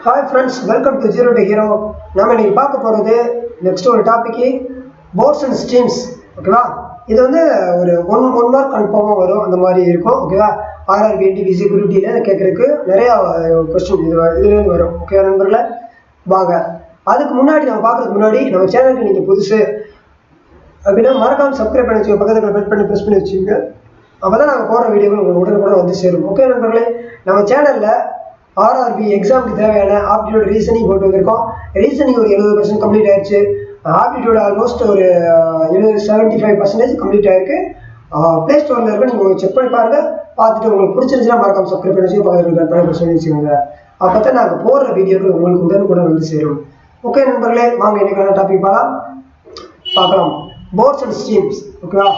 Hi friends, welcome to Zero to Hero. நம்ம இன்னைக்கு பார்க்க போறது நெக்ஸ்ட் ஒரு டாபிக் போர்ட்ஸ் அண்ட் ஸ்ட்ரீம்ஸ். ஓகேவா? இது வந்து ஒரு ஒன் மார்க் கன்ஃபார்மாக வரும், அந்த மாதிரி இருக்கும். ஓகேவா? ஆர்ஆர்பி NTPC குரூப் டியில் கேட்கறதுக்கு நிறைய கொஸ்டின் இதுலேருந்து வரும். ஓகேவா நண்பர்களே? வாங்க அதுக்கு முன்னாடி நம்ம பார்க்கறதுக்கு முன்னாடி நம்ம சேனலுக்கு நீங்கள் புதுசு அப்படின்னா மறக்காமல் சப்ஸ்கிரைப் பண்ணி வச்சுக்கோங்க, பக்கத்தில் பெல் பண்ணி ப்ரெஸ் பண்ணி வச்சுக்கோங்க. அப்போ தான் நாங்கள் போடுற வீடியோவில் உங்களுக்கு உடனுக்குடன் வந்து சேரும். ஓகே நண்பர்களே, நம்ம சேனலில் ஆர்ஆர்பி எக்ஸாமுக்கு தேவையான ஆப்டிடியூட் ரீசனிங் போட்டு வந்திருக்கோம். ரீசனிங் ஒரு 70% கம்ப்ளீட் ஆயிடுச்சு. ஆப்டிடியூட் ஆல்மோஸ்ட் ஒரு 75% கம்ப்ளீட் ஆயிருக்கு. ப்ளே ஸ்டோரில் இருக்க நீங்கள் செக் பண்ணி பாருங்க. பார்த்துட்டு உங்களுக்கு பிடிச்சிருந்துச்சுன்னா மறக்காம சப்ஸ்கிரைப் பண்ணி வச்சு பண்ணி வச்சுக்கோங்க. அப்போ தான் நாங்கள் போடுற வீடியோக்கள் உங்களுக்கு உடனுக்குடன் வந்து சேரும். ஓகே நண்பர்களே, வாங்க இன்னைக்கான டாபிக் பார்க்கலாம். Boats and streams. ஓகேவா?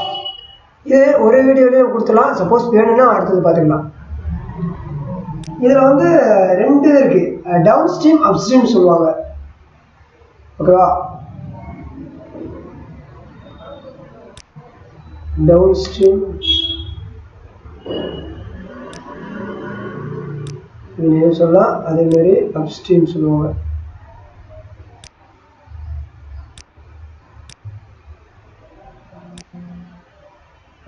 இது ஒரு வீடியோலேயே கொடுத்துடலாம். சப்போஸ் வேணும்னா அடுத்தது பார்த்துக்கலாம். இதில் வந்து ரெண்டு இது இருக்கு, டவுன் ஸ்ட்ரீம் அப் ஸ்ட்ரீம் சொல்லுவாங்க. ஓகேவா? டவுன் ஸ்ட்ரீம் சொல்லலாம், அதே மாதிரி அப் ஸ்ட்ரீம் சொல்லுவாங்க.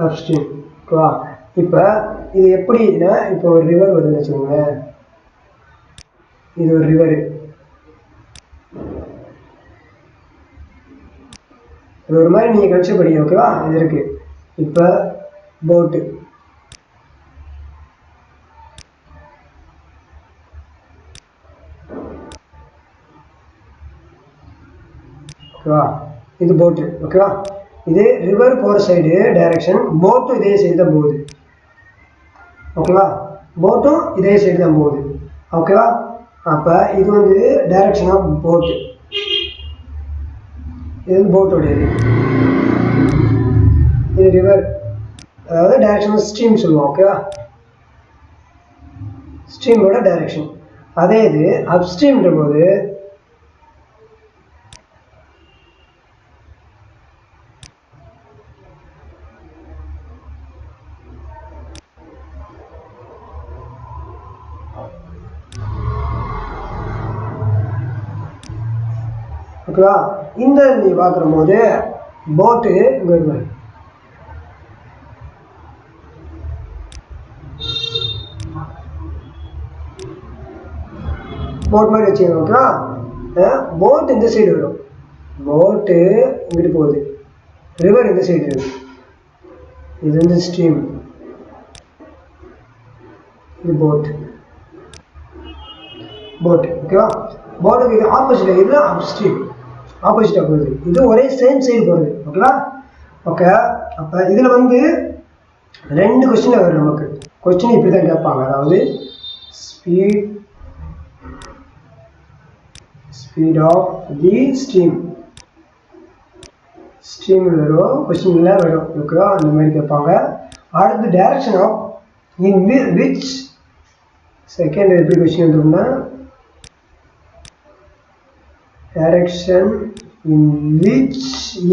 அப்ஸ்ட்ரீம். ஓகேவா? இப்போ இது எப்படின்னா, இப்போ ஒரு ரிவர் வருதுன்னு வச்சுக்கோங்க. இது ஒரு ரிவர், இது ஒரு மாதிரி நீங்கள் கன்சிடர் பண்ணிங்க. ஓகேவா? இது இருக்கு. இப்போ போட்டு, ஓகேவா? இது போட்டு. ஓகேவா? இது ரிவர் போகிற சைடு டைரக்ஷன், போட்டும் இதே சைடு தான் போகுது. ஓகேவா? போட்டும் இதே சைடு தான் போகுது. ஓகேவா? அப்போ இது வந்து டைரக்ஷன் ஆஃப் போட்டு, இது போட்டோடைய இது ரிவர், அதாவது டைரக்ஷன் ஆஃப் ஸ்ட்ரீம் சொல்லுவோம். ஓகேவா? ஸ்ட்ரீமோட டைரக்ஷன். அதே இது அப் ஸ்ட்ரீம்ன்ற போது ஓகேவா? இந்த நீ பார்க்குற போது போட்டு போட் மாதிரி வச்சுக்கோங்க. ஓகேவா? போட் இந்த சைடு வரும், போட்டு இங்கிட்டு போகுது, ரிவர் இந்த சைடு இருக்கு. இது வந்து ஸ்ட்ரீம், இது போட். போட். ஓகேவா? போட்டுக்கு இது ஆப்போசிட், இதுதான் அப் ஸ்ட்ரீம், ஆப்போசிட்டாக போகுது. இது ஒரே சேம் சைடு போகுது. ஓகேவா? ஓகே. அப்போ இதில் வந்து ரெண்டு கொஸ்டின் வரும் நமக்கு. கொஸ்டின் இப்படி தான் கேட்பாங்க, அதாவது ஸ்பீட் ஆஃப் தி ஸ்ட்ரீம் வரும், கொஸ்டின்ல வரும். ஓகேவா? அந்த மாதிரி கேட்பாங்க. அடுத்து direction of in which second எப்படி கொஸ்டின் வந்துருக்குன்னா, direction in which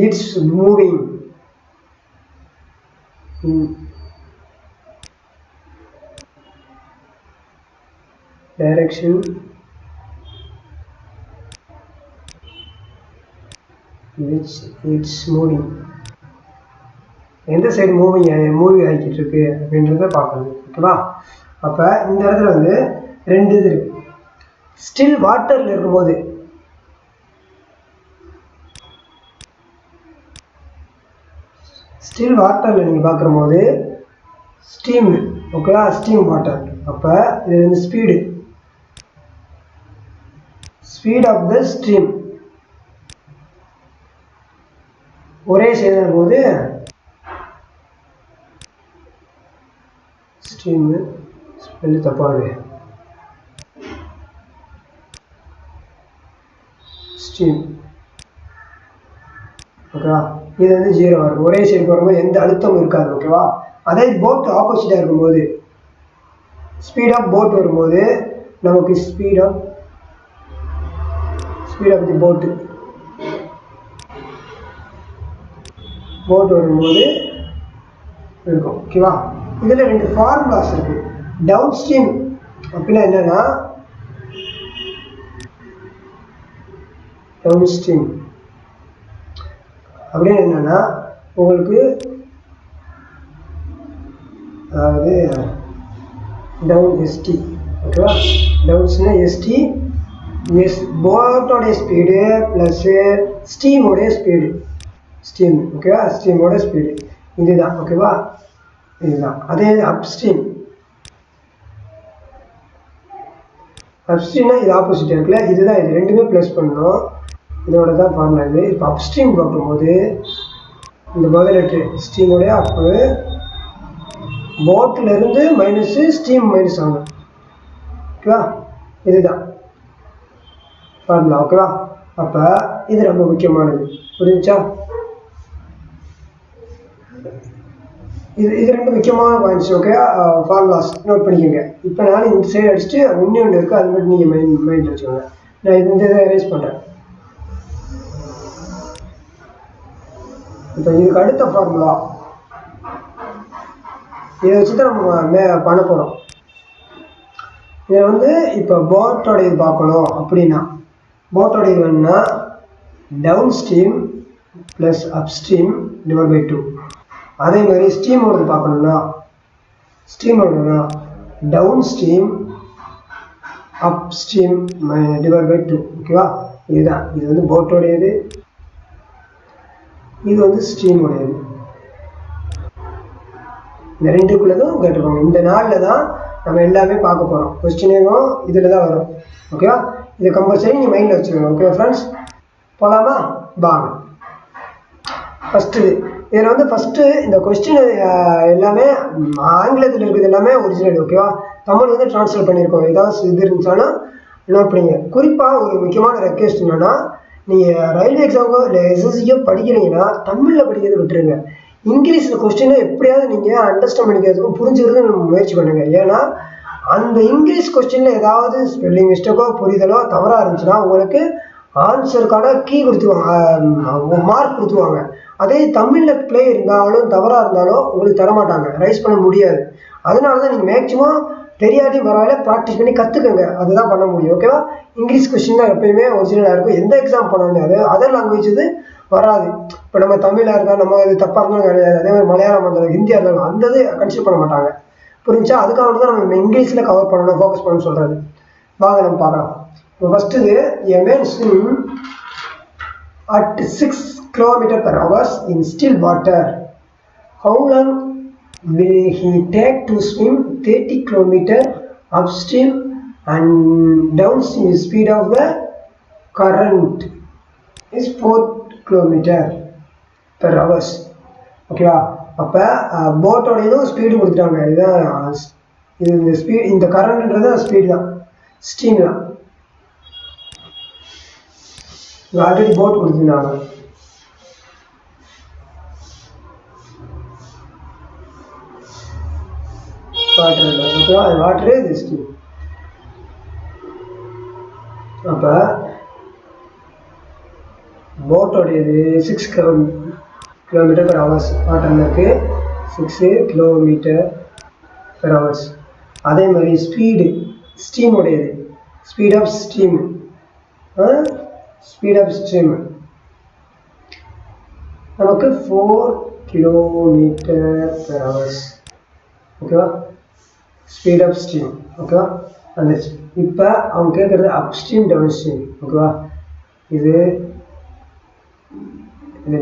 it's moving. Direction which it's moving. எந்த சைடு மூவி ஆகிக்கிட்டு இருக்கு அப்படின்றத பார்க்கணும். ஓகேவா? அப்போ இந்த இடத்துல வந்து ரெண்டு இது இருக்கு. ஸ்டில் வாட்டரில் இருக்கும்போது, ஸ்டில் வாட்டரில் நீங்கள் பார்க்குற போது ஸ்டீம். ஓகேவா? Steam water. அப்போ இது வந்து ஸ்பீட் ஆஃப் த ஸ்ட்ரீம் ஒரே சைடு போது ஸ்ட்ரீம் ஸ்பெல்லு தப்பாது, ஸ்ட்ரீம். ஓகேவா? இது வந்து 0 இருக்கும். ஒரே சைடு போகும்போது எந்த அழுத்தமும் இருக்காது. ஓகேவா? அதே போட் ஆப்போசிட்டாக இருக்கும்போது, ஸ்பீட் ஆஃப் போட் வரும்போது நமக்கு ஸ்பீட் ஆஃப் தி போட்டு வரும்போது இருக்கும். ஓகேவா? இதில் ரெண்டு ஃபார்முலாஸ் இருக்கு. டவுன் ஸ்ட்ரீம் அப்படின்னா என்னன்னா, டவுன் ஸ்ட்ரீம் அப்படின்னு என்னன்னா உங்களுக்கு அதாவது டவுன் எஸ்டி ஓகேவா டவுன்ஸ்னா எஸ்டி போட்டோடைய ஸ்பீடு ப்ளஸ்ஸு ஸ்டீமோடைய ஸ்பீடு ஸ்டீம் ஓகேவா ஸ்டீமோட ஸ்பீடு இதுதான் ஓகேவா இதுதான் அதே அப்ஸ்ட்ரீம்னா இது ஆப்போசிட் இருக்குல்ல இதுதான் இது ரெண்டுமே ப்ளஸ் பண்ணணும் இதோட தான் ஃபார்முலா இது இப்போ அப்ஸ்ட்ரீம் பார்க்கும்போது இந்த முதல் லெட்ரு ஸ்டீமோடைய அப்பு போட்டிலேருந்து மைனஸு ஸ்டீம் மைனஸ் ஆகணும் ஓகேவா இதுதான் ஃபார்முலா ஓகேவா அப்போ இது ரொம்ப முக்கியமானது புரிஞ்சா இது ரெண்டு முக்கியமான பாயிண்ட்ஸ் ஓகே ஃபார்முலாஸ் நோட் பண்ணிக்கோங்க இப்போ நான் இந்த சைடு அடிச்சுட்டு ஒன்று இருக்குது அது மட்டும் நீங்கள் மைண்டில் வச்சுக்கோங்க நான் இந்த இதை எரேஸ் பண்ணுறேன் இப்போ இதுக்கு அடுத்த ஃபார்முலா இதை வச்சு தான் நம்ம பண்ண போகிறோம் இதை இப்போ போட்டோடைய பார்க்கணும் அப்படின்னா போட்டோடைய வேணும்னா down stream plus upstream divide by 2 அதே மாதிரி ஸ்டீமோட பார்க்கணும்னா down stream up stream divide by 2 ஓகேவா இதுதான் இது போட்டோடையது இது ஸ்ட்ரீமோடையது இந்த ரெண்டுக்குள்ளதும் கேட்டுருக்கோங்க இந்த நாளில் தான் நம்ம எல்லாமே பார்க்க போகிறோம் கொஸ்டினேவும் இதில் தான் வரும் ஓகேவா இது கம்பல்சரி நீங்கள் மைண்டில் வச்சுக்கோங்க ஓகே ஃப்ரெண்ட்ஸ் போகலாமா வாங்க ஃபஸ்ட்டு இதில் ஃபஸ்ட்டு இந்த கொஸ்டின் எல்லாமே ஆங்கிலத்தில் இருக்கிறது எல்லாமே ஒரிஜினல் ஓகேவா தமிழ் ட்ரான்ஸ்லேட் பண்ணியிருக்கோம் ஏதாவது இது இருந்துச்சாலும் நோட் பண்ணிங்க குறிப்பாக ஒரு முக்கியமான ரெக்வெஸ்ட் என்னென்னா நீங்கள் ரயில்வே எக்ஸாமுக்கோ இல்லை எஸ்எஸ்சிக்கோ படிக்கிறீங்கன்னா தமிழில் படிக்கிறத விட்டுருங்க இங்கிலீஷில் கொஸ்டினை எப்படியாவது நீங்கள் அண்டர்ஸ்டாண்ட் பண்ணிக்கிறதுக்கும் புரிஞ்சுக்கிறதுக்கு முயற்சி பண்ணுங்கள் ஏன்னா அந்த இங்கிலீஷ் கொஸ்டினில் ஏதாவது ஸ்பெல்லிங் மிஸ்டேக்கோ புரிதலோ தவறாக இருந்துச்சுன்னா உங்களுக்கு ஆன்சருக்கான கீ கொடுத்துருவாங்க மார்க் கொடுத்துருவாங்க அதே தமிழில் ப்ளே இருந்தாலும் தவறாக இருந்தாலும் உங்களுக்கு தரமாட்டாங்க ரைஸ் பண்ண முடியாது அதனால தான் நீங்கள் மேக்ஸிமம் தெரியாதே பரவாயில்ல ப்ராக்டிஸ் பண்ணி கற்றுக்கங்க அதுதான் பண்ண முடியும் ஓகேவா இங்கிலீஷ் கொஸ்டின் தான் எப்பயுமே ஒரிஜினலாக இருக்கும் எந்த எக்ஸாம் பண்ணாலும் அது அதர் லாங்குவேஜ் வராது இப்போ நம்ம தமிழாக இருந்தால் நம்ம இது தப்பாக இருந்தாலும் கிடையாது அதே மாதிரி மலையாளம் இருந்தாலும் ஹிந்தியாக இருந்தாலும் அந்த இது கன்சிடர் பண்ண மாட்டாங்க புரிஞ்சா அதுக்காக தான் நம்ம இங்கிலீஷில் கவர் பண்ணணும் ஃபோக்கஸ் பண்ணணும்னு சொல்கிறது வாங்க நம்ம பார்க்கலாம் இப்போ first a man swim at 6 km/h in still water. How long will he take to swim 30 km upstream and downstream? The speed of the current is 4 km/h. ஓகேவா அப்போ போட்டோடையதும் ஸ்பீடு கொடுத்துட்டாங்க இதுதான் இது இந்த ஸ்பீட் இந்த கரண்ட்ன்றது ஸ்பீடு தான் ஸ்டீம் தான் already boat கொடுத்துருந்தாங்க வாட்டர் இல்லை ஓகேவா அது வாட்டரு இது ஸ்டீம் அப்போ போட்டோடையது 6 km/h வாட்டரில் இருக்குது 6 km/h அதே மாதிரி ஸ்பீடு ஸ்டீமோடையது ஸ்பீட் ஆஃப் ஸ்டீம் நமக்கு 4 km/h ஓகேவா ஸ்பீட் ஆஃப் ஸ்டீம் ஓகேவா வந்துருச்சு இப்போ அவங்க கேட்குறது அப் ஸ்ட்ரீம் டவுன் ஸ்ட்ரீம் ஓகேவா இது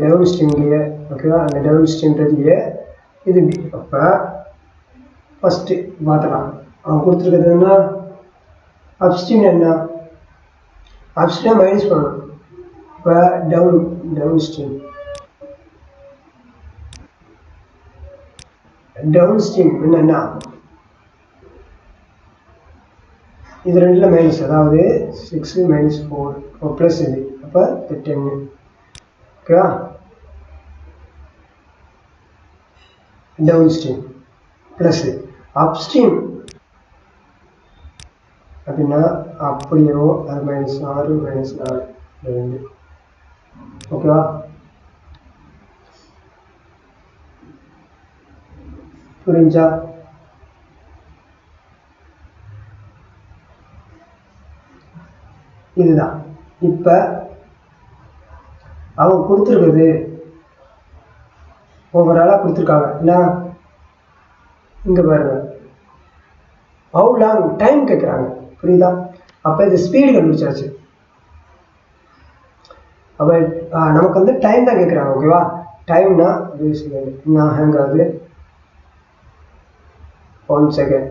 டவுன் ஸ்ட்ரீம்லையே ஓகேவா அந்த டவுன் ஸ்ட்ரீம்ன்றதுலையே இது பி அப்போ ஃபஸ்ட்டு பார்த்துக்கலாம் அவங்க கொடுத்துருக்கிறது என்ன அப்ஸ்ட்ரீம் என்ன அப்ஸ்ட்ரீம் மைனஸ் பண்ணணும் இப்போ டவுன் ஸ்ட்ரீம் என்னென்னா இது ரெண்டில் மைனஸ் அதாவது 6 மைனஸ் 4 ப்ளஸ் இது அப்போ 10 ஓகேவா டவுன் ஸ்ட்ரீம் ப்ளஸ் அப்ஸ்ட்ரீம் அப்படின்னா அப்படியோ அது -6 -4 2 ஓகேவா புரிஞ்சா இதுதான் இப்போ அவங்க கொடுத்துருக்குது ஓவராலாக கொடுத்துருக்காங்க இல்லை இங்கே பாருங்க ஹவு லாங் டைம் கேட்குறாங்க புரியுதா அப்போ இது ஸ்பீடு கண்டுபிடிச்சாச்சு அப்போ நமக்கு வந்து டைம் தான் கேட்குறாங்க ஓகேவா டைம்னா நான் ஹேங் ஆகுது 1 செகண்ட்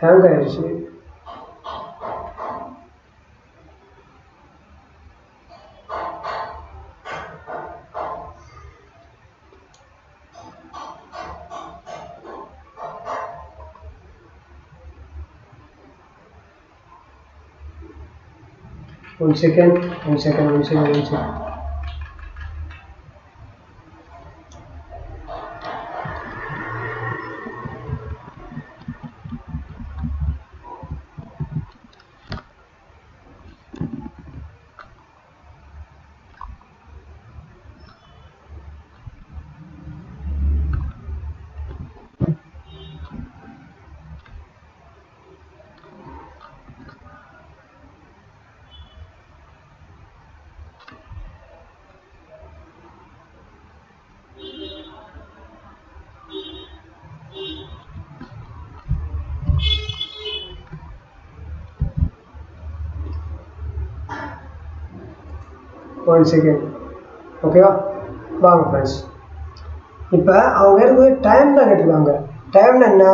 ஹேங் ஆயிடுச்சு one second ஓகேவா வாங்க ஃப்ரெண்ட்ஸ் இப்போ அவங்க இருக்குது டைம் தான் கேட்டுருக்காங்க டைம்னா என்ன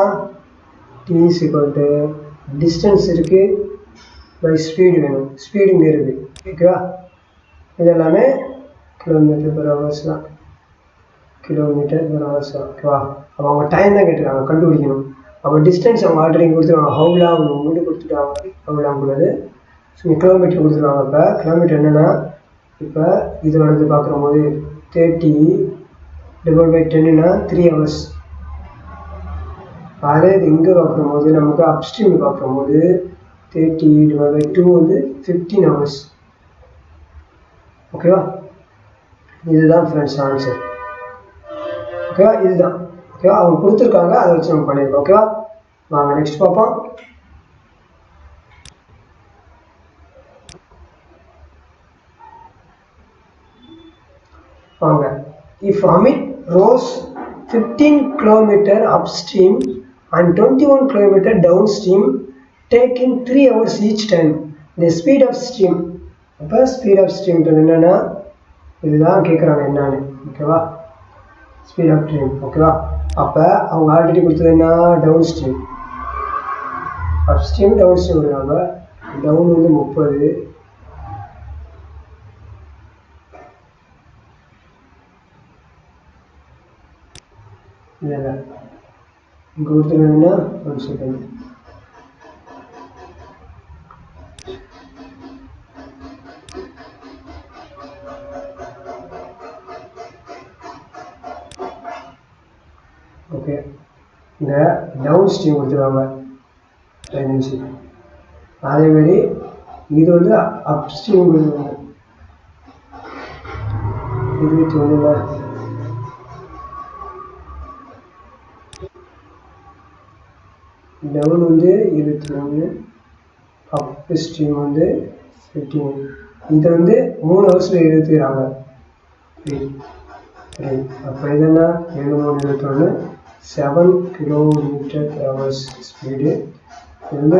t is equal to distance இருக்குது பை ஸ்பீடு வேணும் ஸ்பீடு இங்கே இருக்குது ஓகேவா இது எல்லாமே கிலோமீட்டர் பெர் ஹவர்ஸ் தான் ஓகேவா அப்போ அவங்க டைம் தான் கேட்டுருக்காங்க கண்டுபிடிக்கணும் அப்போ டிஸ்டன்ஸ் அவங்க ஆல்ரெடி கொடுத்துருவாங்க ஹவுலாங் முன்னாடி கொடுத்துட்டாங்க ஹவுலாங் கூடாது ஸோ கிலோமீட்டர் கொடுத்துருவாங்க இப்போ கிலோமீட்டர் என்னென்னா இப்போ இது வந்து பார்க்குற போது 30 டிவைட் பை 10னா 3 hours அதே இது இங்கே பார்க்குற போது நமக்கு அப்ஸ்ட்ரீம் பார்க்குற போது 30 டிவைட் பை 2 வந்து 15 hours ஓகேவா இதுதான் ஃப்ரெண்ட்ஸ் ஆன்சர் ஓகேவா இதுதான் ஓகேவா அவங்க கொடுத்துருக்காங்க அதை வச்சு நம்ம பண்ணியிருக்கோம் ஓகேவா வாங்க நெக்ஸ்ட் பார்ப்போம் வாங்க if Amit rose 15 km upstream and 21 km downstream taking 3 hours each time the speed of stream அப்போ ஸ்பீட் ஆஃப் ஸ்ட்ரீம் என்னன்னா இதுதான் கேட்குறாங்க என்னன்னு ஓகேவா ஸ்பீட் ஆஃப் ஸ்ட்ரீம் ஓகேவா அப்போ அவங்க ஆல்ரெடி கொடுத்தது என்ன down stream up stream down stream கொடுக்குறாங்க டவுன் வந்து 30 இல்லை இங்கே கொடுத்துருந்தீங்கன்னா 1 செகண்ட் ஓகே இந்த டவுன் ஸ்ட்ரீம் கொடுத்துருவாங்க 5 நிமிஷம் அதேமாரி இது வந்து அப் ஸ்ட்ரீம் கொடுத்துருவாங்க 21 டவுன் வந்து 21 அப் ஸ்ட்ரீம் வந்து 15 இதை வந்து 3 ஹவர்ஸில் எடுத்துக்கிறாங்க அப்போ இதென்னா 7 7 கிலோமீட்டர் per hours ஸ்பீடு இது வந்து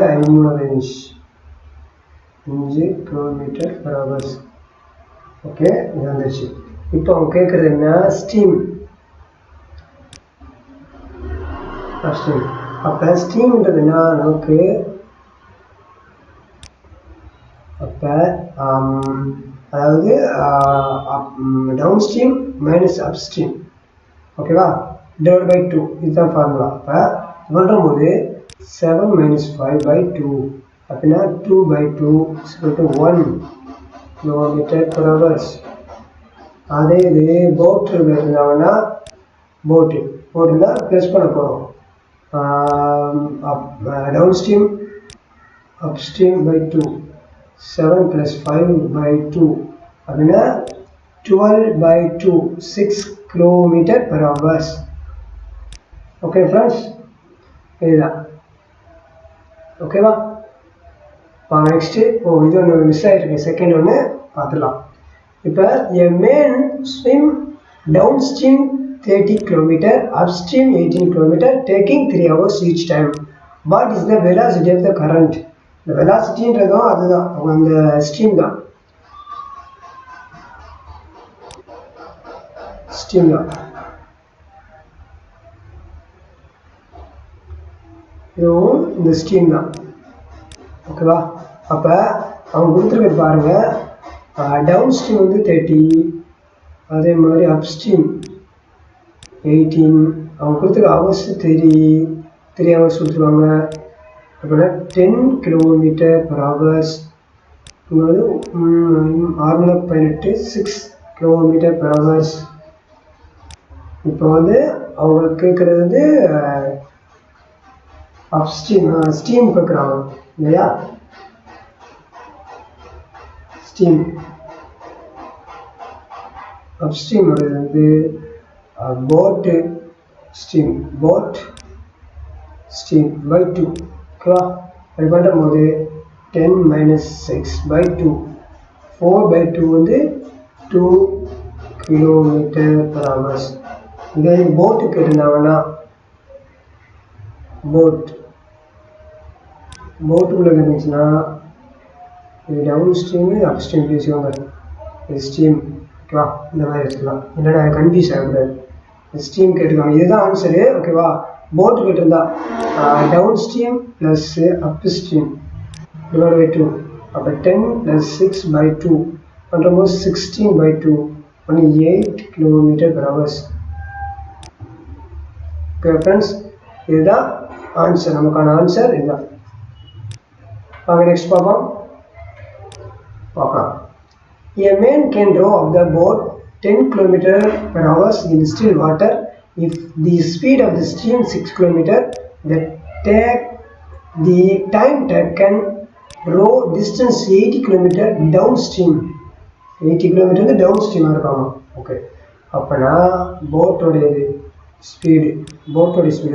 5 கிலோமீட்டர் per hours ஓகே இது வந்துச்சு இப்போ அவங்க கேட்குறது என்ன ஸ்டீம் அப்போ ஸ்டீம்ன்றது என்ன நமக்கு அப்போ அதாவது down stream minus up stream ஓகேவா டிவைட் பை 2 இதுதான் ஃபார்முலா அப்போ பண்ணும்போது 7 minus 5 by 2 அப்படின்னா 2 by 2 is equal to 1 kilometer per hours அதே இது போட் இருந்தாங்கன்னா போட் இருந்தால் ப்ளஸ் பண்ண போகிறோம். Down stream upstream by 2 7 plus 5 by 2 அப்படின்னா 12 by 2 6 km per hours. Okay friends, இதுதான் ஓகேவா. நெக்ஸ்ட்டு இது ஒன்று மிஸ் ஆகிருக்கு, செகண்ட் ஒன்று பார்த்துடலாம். இப்போ a man swim downstream 30 km, upstream 18 km, taking 3 hours each time. What is the velocity of the current? இந்த வெலாசிட்டின்றதும் அதுதான், அந்த ஸ்ட்ரீம் தான் இதுவும் இந்த ஸ்ட்ரீம் தான். ஓகேவா. அப்போ அவங்க கொடுத்துருக்கிறது பாருங்கள், டவுன் ஸ்ட்ரீம் வந்து 30, அதே மாதிரி அப் ஸ்ட்ரீம் 18, அவங்க கொடுத்துருக்க ஹவர்ஸ் 3 ஹவர்ஸ் கொடுத்துருவாங்க. அப்படின்னா 10 km per hours. இங்கே வந்து 618 6 km per hours. இப்போ வந்து அவங்களுக்கு கேட்குறது வந்து ஸ்டீம் கேட்குறாங்க இல்லையா. ஸ்டீம் அப்ஸ்ட்ரீம் வந்து போட் ஸ்டீம் by 2. ஓகேவா. அது பண்ணும்போது 10 minus 6 by 2 4 by 2 வந்து 2 km per hours. இதே போட்டுக்கு இருந்தாங்கன்னா போட்டுக்குள்ளே இருந்துச்சுன்னா இது டவுன் ஸ்ட்ரீமு அப் ஸ்ட்ரீம் பேசுவாங்க. இது ஸ்ட்ரீம். ஓகேவா. இந்த மாதிரி வச்சுக்கலாம், இல்லைன்னா கன்ஃபியூஸ் ஆகக்கூடாது. ஸ்ட்ரீம் கேட்டுருக்காங்க, இதுதான் ஆன்சரு. ஓகேவா. போட்டு கேட்டிருந்தா down stream plus up stream divide by 2. அப்போ 10 + 6 by 2 பண்ணும்போது 16 by 2 பண்ணி 8 km per hours. Okay friends, இதுதான் ஆன்சர், நமக்கான ஆன்சர் இதுதான். வாங்க நெக்ஸ்ட் பார்க்கலாம். A man can row up the boat 10 km per hour in still water. If the speed of the stream 6 km, the time taken row distance 80 km downstream. 80 km வந்து downstream இருக்காமா. Okay. அப்போனா போட்டோட speed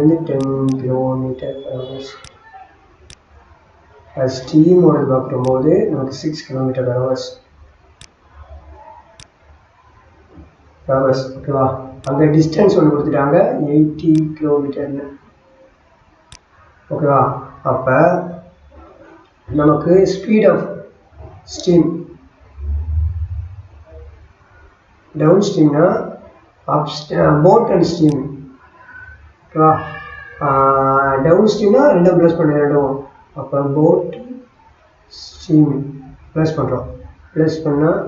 வந்து 10 km per hour. ஸ்டீமோட பார்க்கும்போது நமக்கு 6 km per hour. ஓகேவா. அந்த distance ஒன்று கொடுத்துட்டாங்க 80 km. ஓகேவா. அப்போ நமக்கு ஸ்பீட் ஆஃப் ஸ்டீம் டவுன் ஸ்ட்ரீம்னா போட் அண்ட் ஸ்டீம். ஓகேவா. டவுன் ஸ்ட்ரீம்னா ரெண்டும் ப்ளஸ் பண்ண ரெண்டும். அப்போ போட் ஸ்டீம் ப்ளஸ் பண்ணுறோம். ப்ளஸ் பண்ணால்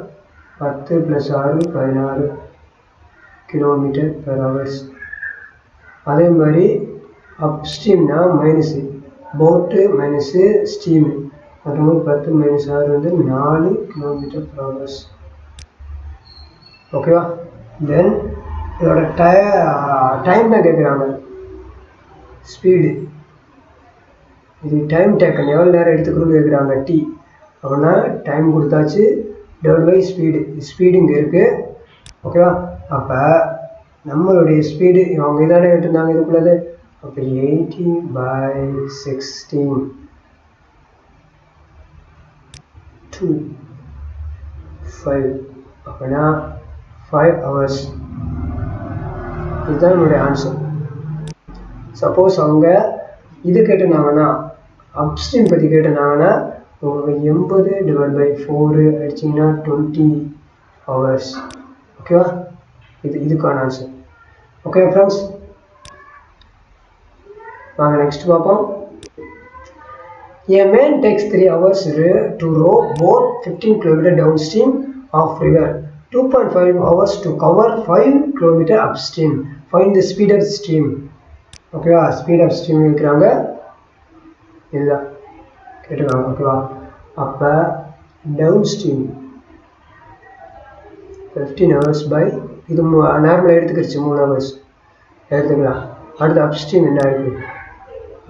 10 + 6 16 km per hour. அதே மாதிரி அப் ஸ்ட்ரீம்னா மைனஸு, போட்டு மைனஸு ஸ்டீமு. அதுவும் 10 - 6 வந்து 4 km per hour. ஓகேவா. தென் இதோட டைம் தான் கேட்குறாங்க, ஸ்பீடு. இது டைம் டேக்கன் எவ்வளோ நேரம் எடுத்துக்கணும்னு கேட்குறாங்க, டி. அப்படின்னா டைம் கொடுத்தாச்சு, டிவைட் பை ஸ்பீடு இங்கே இருக்குது. ஓகேவா. அப்போ நம்மளுடைய ஸ்பீடு அவங்க இதானே கேட்டிருந்தாங்க இதுக்குள்ளது. அப்போ 80 by 16 2 5 அப்படின்னா 5 hours. இதுதான் என்னுடைய ஆன்சர். சப்போஸ் அவங்க இது கேட்டிருந்தாங்கன்னா அப்ஸ்ட்ரீம் பற்றி கேட்டிருந்தாங்கன்னா உங்களுக்கு 80 / 4 அடிச்சிங்கன்னா 20 hours. ஓகேவா. இதுக்கான ஆன்சர். ஓகே ஃப்ரெண்ட்ஸ், வாங்க நெக்ஸ்ட் பார்ப்போம். A man takes 3 hours to row boat 15 km downstream of river, 2.5 hours to cover 5 km upstream. Find the speed of stream. ஓகேவா. ஸ்பீட் ஆஃப் ஸ்ட்ரீம் இருக்கிறாங்க, இதுதான் கேட்டுருக்காங்க. ஓகேவா. அப்போ டவுன் ஸ்ட்ரீம் 15 hours by இது நார்மலாக எடுத்துக்கிடுச்சு 3 hours எடுத்துக்கலாம். அடுத்து அப்ஸ்ட்ரீம் என்ன இருக்குது?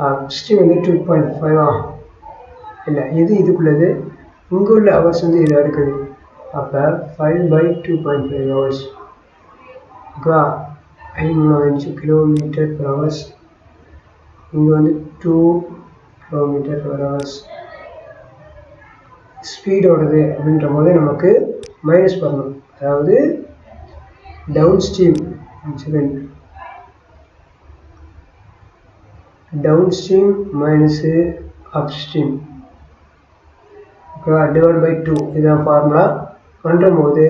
அப்ஸ்ட்ரீம் வந்து 2.5 இல்லை, இதுக்குள்ளது இங்கே உள்ள ஹவர்ஸ் வந்து இது எடுக்குது. அப்போ 5/2.5 hours. ஓகேவா? 5 கிலோமீட்டர் per hours. இங்கே வந்து 2 கிலோமீட்டர் per hours. ஸ்பீடோடது அப்படின்ற போது நமக்கு மைனஸ் பண்ணணும். அதாவது டவுன் ஸ்ட்ரீம் மைனஸு அப்ஸ்ட்ரீம். ஓகேவா? டிவைட் பை 2 இதுதான் ஃபார்முலா. பண்ணும் போது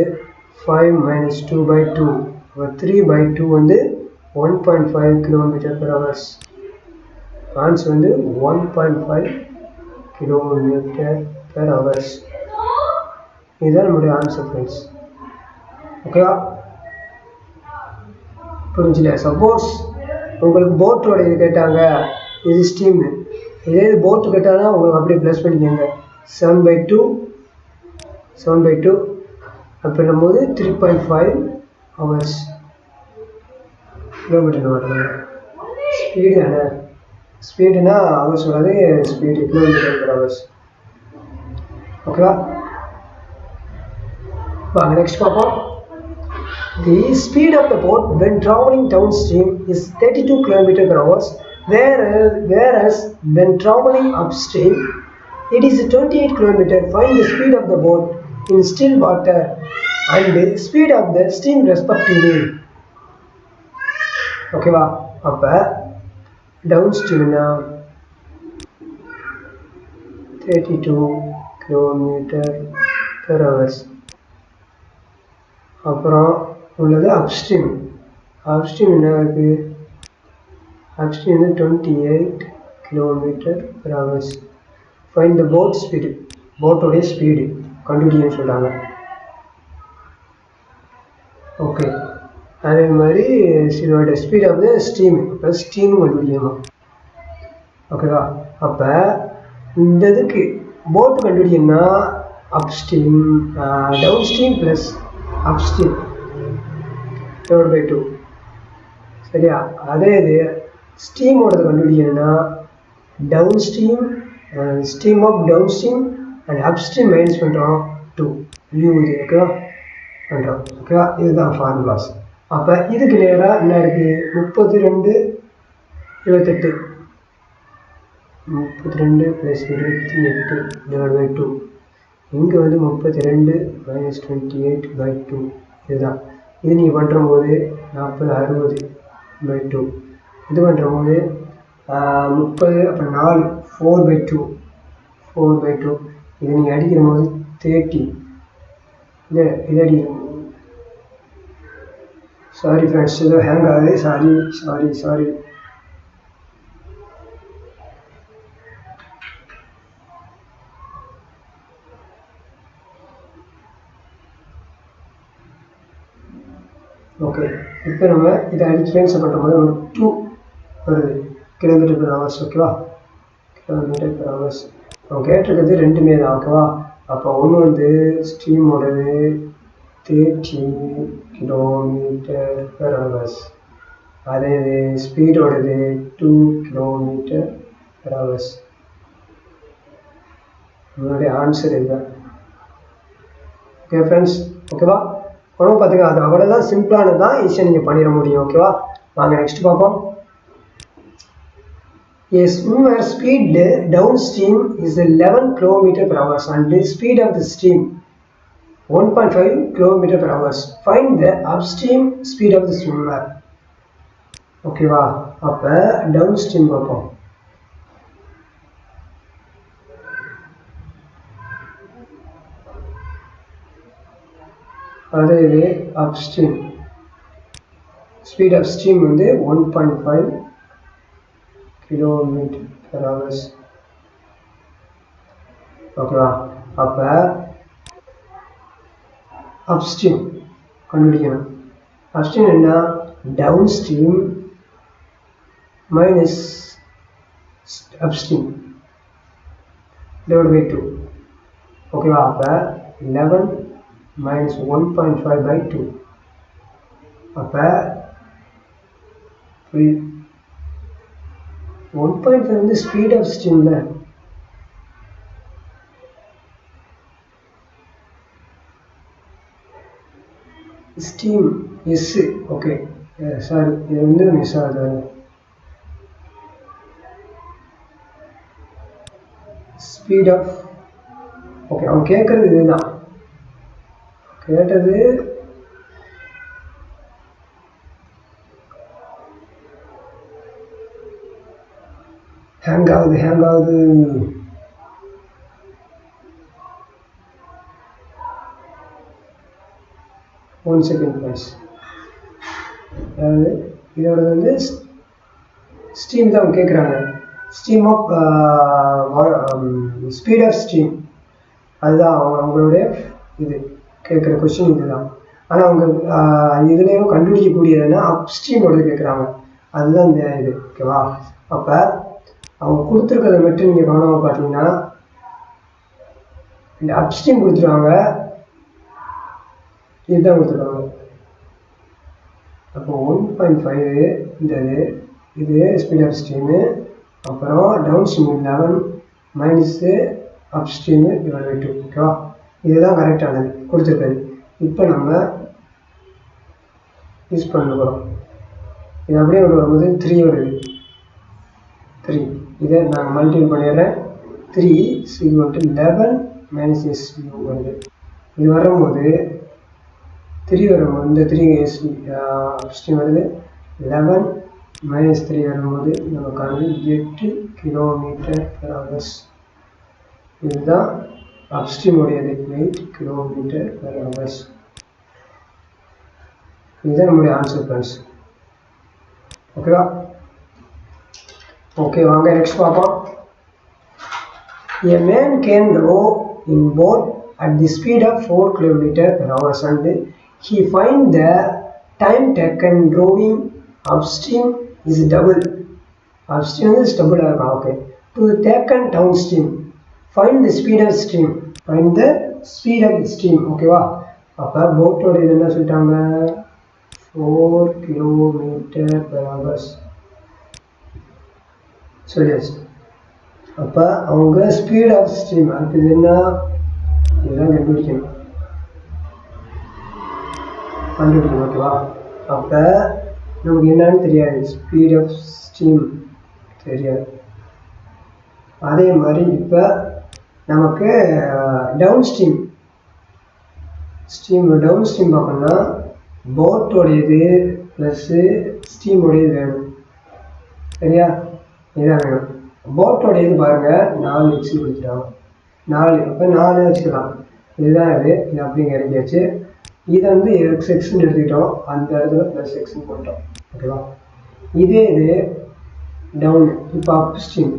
5 - 2/2 3/2 வந்து 1.5 கிலோமீட்டர் per hours. ஆன்சர் வந்து 1.5 கிலோமீட்டர் per hours. இதுதான் நம்முடைய ஆன்சர் ஃப்ரெண்ட்ஸ். ஓகேவா? புரிஞ்சுல? சப்போஸ் உங்களுக்கு போட்டோட இது கேட்டாங்க, இது ஸ்டீம், இதே இது போட்டு கேட்டாங்கன்னா உங்களுக்கு அப்படியே ப்ளஸ் பண்ணிக்கோங்க. 7/2 அப்படின்னும் போது 3.5 hours கிலோமீட்டர் வரணும். ஸ்பீடு தானே, ஸ்பீடுனா ஹவர்ஸ் வராது, ஸ்பீடு கிலோமீட்டர் per hours. ஓகேவா? வாங்க நெக்ஸ்ட் பார்ப்போம். The speed of the boat when traveling downstream is 32 km per hour, whereas when traveling upstream it is 28 km. Find the speed of the boat in still water and the speed of the stream respectively. ஓகேவா? அப்போ டவுன்ஸ்ட்ரீம்னா 32 km per hour. அப்புறம் உள்ளது upstream. Upstream என்ன இருக்குது? Upstream வந்து 28 km per hour. Find the boat speed, போட்டோடைய speed கண்டுபிடிக்கன்னு சொல்கிறாங்க. ஓகே, அதே மாதிரி இதோட ஸ்பீட் ஆஃப் த ஸ்ட்ரீம், இப்போ ஸ்ட்ரீமும் கண்டுபிடிக்கணும். ஓகேவா? அப்போ இந்த இதுக்கு போட்டு கண்டுபிடிக்கணும்னா upstream down stream plus upstream divide by 2. சரியா? அதே இது ஸ்டீமோடது கண்டுபிடிக்கணும்னா downstream, stream of downstream and upstream minus பண்ணுறோம் 2 இது. ஓகேவா? பண்ணுறோம். ஓகேவா? இதுதான் ஃபார்முலாஸ். அப்போ இதுக்கு நேராக என்ன இருக்குது? 32 28 32 + 28 டிவைட் பை 2. இங்கே வந்து 32 - 28/2 இதுதான். இது நீங்கள் பண்ணுறம்போது 40 60/2. இது பண்ணுறம்போது 30 அப்புறம் 4 4/2 இது நீங்கள் அடிக்கிற போது 30. இது அடிக்கணும். சாரி ஃப்ரெண்ட்ஸ், ஏதோ ஹேங் ஆகுது. சாரி. ஓகே, இப்போ நம்ம இதை அடிச்சு கேன்சல் பண்ணும்போது ஒரு 2 வருது கிலோமீட்டர் per hour. ஓகேவா? கிலோமீட்டர் per hour நம்ம கேட்டிருக்கிறது ரெண்டுமே தான். ஓகேவா? அப்போ ஒன்று வந்து ஸ்ட்ரீமோடது 30 km per hour, அதே இது ஸ்பீடோடது 2 km per hour. நம்மளுடைய ஆன்சர் இதுதான். ஓகே ஃப்ரெண்ட்ஸ், ஓகேவா? ஒன்றும் பார்த்துங்க, அது அவ்வளோதான், சிம்பிளானது தான், ஈஸியாக நீங்கள் பண்ணிட முடியும். ஓகேவா? வாங்க நெக்ஸ்ட் பார்ப்போம். A swimmer speed downstream is 11 km per hour and the speed of the stream 1.5 km per hour. Find the upstream speed of the swimmer. ஓகேவா? அப்போ டவுன்ஸ்ட்ரீம் பார்ப்போம். அதே இது அப்ஸ்ட்ரீம், ஸ்பீட் ஆஃப் ஸ்ட்ரீம் வந்து 1.5 km per hour. ஓகேவா? அப்போ upstream கண்டுபிடிக்கணும். Upstream என்ன? Down stream minus upstream divide by 2. ஓகேவா? அப்போ 11 minus 1.5 by 2. அப்போ 1.5 வந்து ஸ்பீட் ஆஃப் ஸ்ட்ரீமில் ஸ்டீம் எஸ். ஓகே சாரி, இது வந்து மிஸ் ஆகுது. ஸ்பீட் ஆஃப், ஓகே அவன் கேட்குறது இதுதான், கேட்டது ஹேங் ஆகுது. 1 second ப்ளஸ். அதாவது இதோட வந்து ஸ்ட்ரீம் தான் கேட்குறாங்க. Stream of speed of stream, அதுதான் அவங்களுடைய இது கேட்குற கொஸ்டின் இதுதான். ஆனால் அவங்க இதுலேயும் கண்டுபிடிக்கக்கூடியதுன்னா அப் ஸ்ட்ரீமோட கேட்குறாங்க, அதுதான் இந்த இது. ஓகேவா? அப்போ அவங்க கொடுத்துருக்கிறத மட்டும் நீங்கள் கவனமாக பார்த்தீங்கன்னா இந்த அப் ஸ்ட்ரீம் கொடுத்துருவாங்க, இதுதான் கொடுத்துருக்காங்க. அப்போ 1.5 இந்த இது ஸ்பீட் ஆஃப் ஸ்ட்ரீமு, அப்புறம் down stream 11 minus up stream divide by 2. ஓகேவா? இதுதான் கரெக்டானது கொடுத்துருக்காது. இப்போ நம்ம யூஸ் பண்ண போகிறோம். இது அப்படியே வரும்போது 3 வருது. 3 இதை நான் மல்டிபிள் பண்ணிடுறேன். 3 11 மைனஸ் எஸ் வருது. இது வரும்போது 3 வரும்போது இந்த 3 எஸ் ஸ்ட்ரீம் வருது. 11 மைனஸ் 3 வரும்போது நமக்கானது 8 km/h. இதுதான் அப்ஸ்ட்ரீம் உடையது, 8 km/h. இதுதான் நம்முடைய ஆன்சர் ஃப்ரெண்ட்ஸ். ஓகேவா? ஓகே, வாங்க நெக்ஸ்ட் பார்ப்போம். A man can row in boat at the speed of 4 km/h and he find the time taken rowing upstream is double. Upstream is double. Okay. To the taken downstream, find the speed of stream. Find the speed of the stream. Okay வா? அப்போ போட்டோட இது என்ன சொல்லிட்டாங்க? 4 km/h சொல்லியாச்சு. அப்போ அவங்க speed of stream அடுத்தது என்ன, இதுதான் கண்டுபிடிக்கணும். ஓகேவா? அப்போ நமக்கு என்னன்னு தெரியாது, ஸ்பீட் ஆஃப் ஸ்ட்ரீம் தெரியாது. அதே மாதிரி இப்போ நமக்கு டவுன் ஸ்ட்ரீம் பார்க்கணும்னா போட்டோடையது ப்ளஸ்ஸு ஸ்ட்ரீமோடையது வேணும். சரியா? இதான் வேணும். போட்டோடையது பாருங்கள் 4x கொடுத்துட்டாங்க, 4. அப்போ 4 வச்சுக்கலாம். இதுதான் இது அப்படிங்க இறங்கியாச்சு. இதை வந்து எக்ஸ்ன்னு எடுத்துக்கிட்டோம், அந்த இடத்துல ப்ளஸ் எக்ஸ்ன்னு போட்டோம். ஓகேவா? இதே இது டவுன். இப்போ அப் ஸ்ட்ரீம்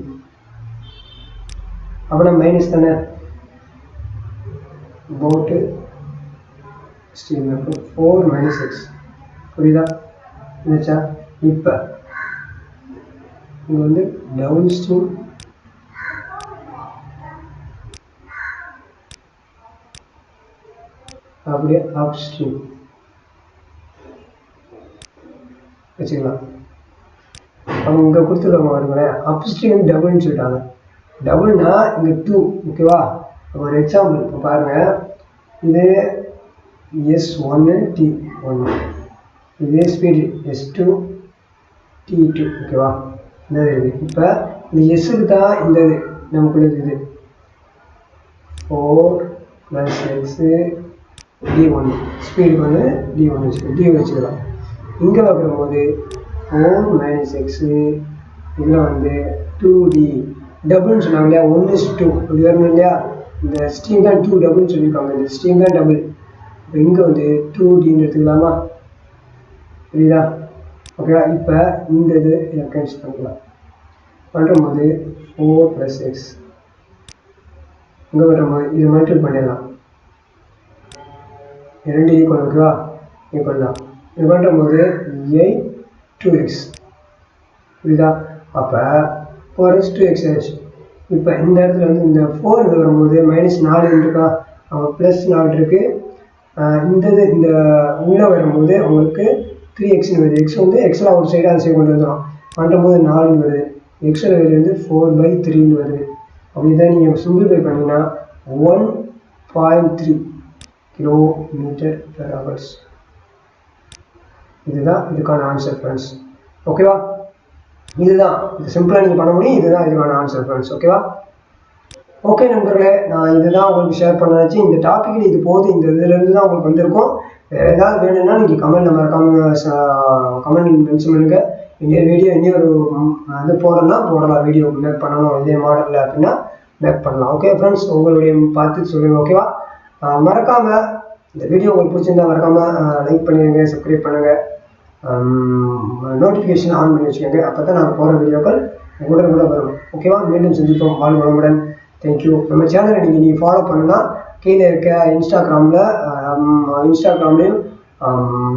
அப்படின்னா மைனஸ் தானே, போட்டு ஸ்ட்ரீம் 4 மைனஸ் எக்ஸ். புரியுதா? இருந்துச்சா? இப்போ இங்கே வந்து டவுன் ஸ்ட்ரீம் அப்படியே அப் ஸ்ட்ரீம் வச்சுக்கலாம். அவங்க இங்கே கொடுத்துருவாங்க பாருங்களேன், அப் ஸ்ட்ரீம் டபுள்னு சொல்லிட்டாங்க. டபுள்னா இங்கே 2. ஓகேவா? ஒரு எக்ஸாம்பிள் இப்போ பாருங்கள், இது S1 T1, இதே ஸ்பீடு S2 T2. ஓகேவா? இந்த இது இப்போ இந்த எஸ்ஸுக்கு தான் இந்த இது நமக்குள்ளது. இது 4 + x D1 ஸ்பீடுக்கு வந்து D1 வச்சுக்கலாம். இங்கே பார்க்கும்போது 4 - x இதில் வந்து 2D டபுள்னு சொன்னாங்க இல்லையா, 1:2 இப்படி வரணும் இல்லையா. இந்த ஸ்ட்ரீம் தான் 2 டபுள்னு சொல்லியிருக்காங்க, இந்த ஸ்ட்ரீம் தான் டபுள். இப்போ இங்கே வந்து 2Dன்னு எடுத்துக்கலாமா? புரியுதா? ஓகேவா? இப்போ இந்த இது கேன்சல் பண்ணிக்கலாம். பண்ணும்போது 4 + x இங்கே வரும்போது இது மல்டிபிள் பண்ணிடலாம், 2 ஈக்குவல். ஓகேவா? ஈக்குவல் தான். இது பண்ணும்போது 8 2x. புரியுதா? அப்போ 4x 2x ஆச்சு. இப்போ இந்த இடத்துல வந்து இந்த 4 வரும்போது -4 இருக்கா, அவங்க +4 இருக்குது. இந்த உள்ளே வரும்போது உங்களுக்கு 3x வருது. எக்ஸ் வந்து எக்ஸில் ஒரு சைடு அந்த சைடு கொண்டு வந்துடும். பண்ணும்போது 4 வருது. எக்ஸில் வேல்யூ வந்து 4/3 வருது. அப்படி தான் நீங்கள் சிம்பிளிஃபை பண்ணிங்கன்னா 1.3 km/h. இதுதான் இதுக்கான ஆன்சர் ஃப்ரெண்ட்ஸ். ஓகேவா? இதுதான் இது சிம்பிளாக நீங்கள் பண்ண முடியும். இதுதான் இதுக்கான ஆன்சர் ஃப்ரெண்ட்ஸ். ஓகேவா? ஓகே நண்பர்களே, நான் இதுதான் உங்களுக்கு ஷேர் பண்ணாச்சு. இந்த டாப்பிக்கில் இது போதும். இந்த இதுலேருந்து தான் உங்களுக்கு வந்திருக்கும். வேறு ஏதாவது வேணும்னா நீங்கள் கமெண்ட்டில் மறக்காமல் கமெண்ட் மென்ஷன் பண்ணுங்கள். இந்த வீடியோ இன்னொரு இது போடலாம். வீடியோ மேக் பண்ணணும் இதே மாடலில் அப்படின்னா மேக் பண்ணலாம். ஓகே ஃப்ரெண்ட்ஸ், உங்களுடைய பார்த்து சொல்லுங்கள். ஓகேவா? மறக்காமல் இந்த வீடியோ உங்களுக்கு பிடிச்சிருந்தா மறக்காமல் லைக் பண்ணிடுங்க, சப்ஸ்கிரைப் பண்ணுங்கள், நோட்டிஃபிகேஷன் ஆன் பண்ணி வச்சுக்கோங்க. அப்போ தான் நாங்கள் போகிற வீடியோக்கள் உடனே வரும். ஓகேவா? மீண்டும் சந்திப்போம். வாழ்க வளமுடன். தேங்க்யூ. நம்ம சேனலை நீங்கள் ஃபாலோ பண்ணலாம். கீழே இருக்க இன்ஸ்டாகிராம்லேயும்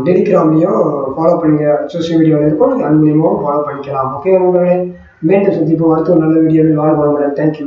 டெலிகிராம்லேயும் ஃபாலோ பண்ணுங்கள். சோஷியல் மீடியாவில் இருக்கும். நீங்கள் அது மூலியமாகவும் ஃபாலோ பண்ணிக்கலாம். ஓகே நண்பர்களே, மீண்டும் சந்திப்போம். அடுத்த ஒரு நல்ல வீடியோவில். வாழ்க வளமுடன். தேங்க்யூ.